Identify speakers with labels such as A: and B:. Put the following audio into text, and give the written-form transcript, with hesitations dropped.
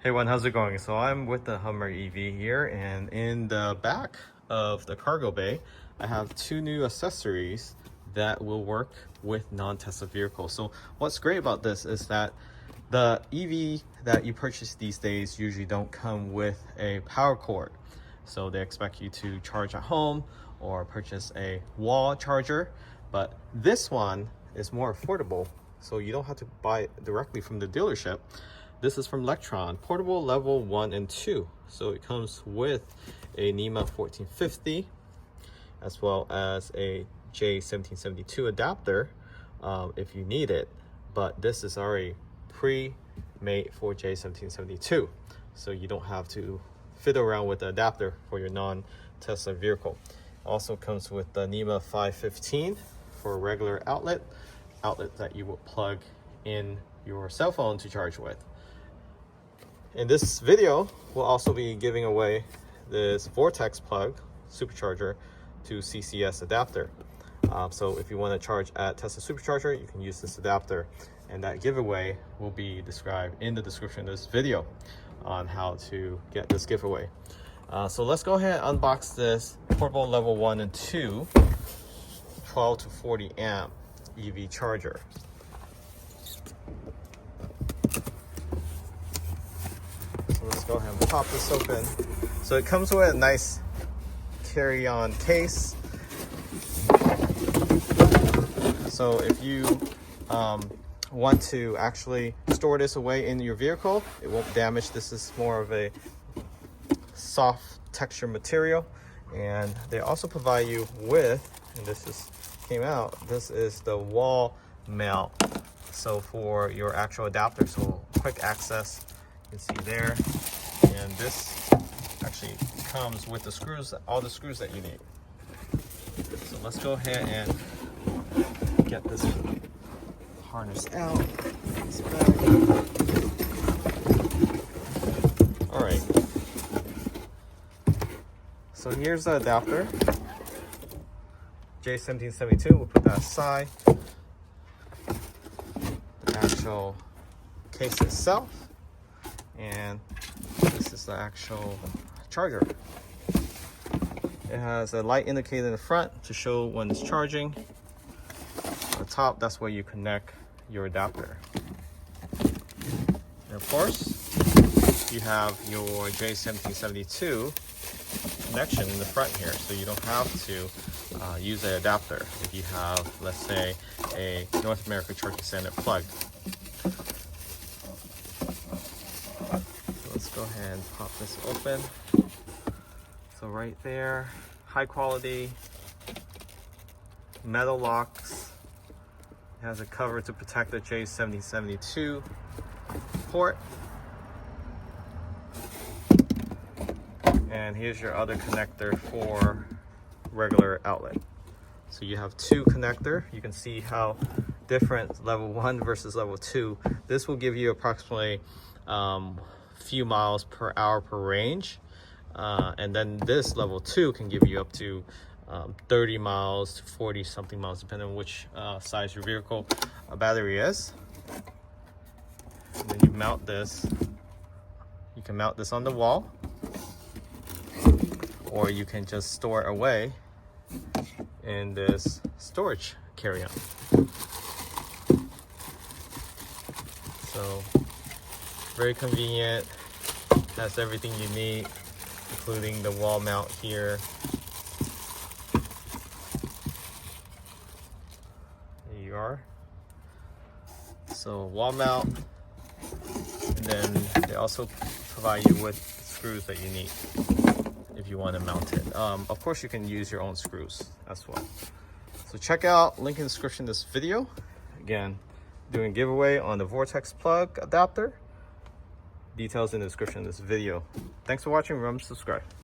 A: Hey everyone, how's it going? So I'm with the Hummer EV here, and in the back of the cargo bay, I have two new accessories that will work with non-Tesla vehicles. So what's great about this is that the EV that you purchase these days usually don't come with a power cord. So they expect you to charge at home or purchase a wall charger, but this one is more affordable. So you don't have to buy it directly from the dealership. This is from Lectron, portable level 1 and 2. So it comes with a NEMA 1450 as well as a J1772 adapter if you need it. But this is already pre-made for J1772. So you don't have to fiddle around with the adapter for your non-Tesla vehicle. Also comes with the NEMA 515 for a regular outlet that you will plug in your cell phone to charge with. In this video, we'll also be giving away this Vortex plug supercharger to CCS adapter. So if you want to charge at Tesla Supercharger, you can use this adapter, and that giveaway will be described in the description of this video on how to get this giveaway. So let's go ahead and unbox this portable level 1 and 2 12 to 40 amp EV charger. Let's go ahead and pop this open. So it comes with a nice carry-on case. So if you want to actually store this away in your vehicle, it won't damage. This is more of a soft texture material, and they also provide you with, and this is the wall mount. So for your actual adapter, so quick access. You can see there, and this actually comes with the screws, all the screws that you need. So let's go ahead and get this harness out. All right. So here's the adapter. J1772. We'll put that aside. The actual case itself. And this is the actual charger. It has a light indicator in the front to show when it's charging. On the top, that's where you connect your adapter. And of course, you have your J1772 connection in the front here, so you don't have to use an adapter if you have, let's say, a North America Charging Standard plug. Let's go ahead and pop this open. So right there, high quality metal locks. It has a cover to protect the J1772 port. And here's your other connector for regular outlet. So you have two connector. You can see how different level 1 versus level 2. This will give you approximately few miles per hour per range, and then this level 2 can give you up to 30 miles to 40 something miles, depending on which size your vehicle battery is. And then you mount this. You can mount this on the wall, or you can just store it away in this storage carry-on. So very convenient, has everything you need, including the wall mount here. There you are. So wall mount, and then they also provide you with screws that you need if you want to mount it. Of course, you can use your own screws as well. So check out link in the description of this video. Again, doing a giveaway on the Vortex plug adapter. Details in the description of this video. Thanks for watching. Remember to subscribe.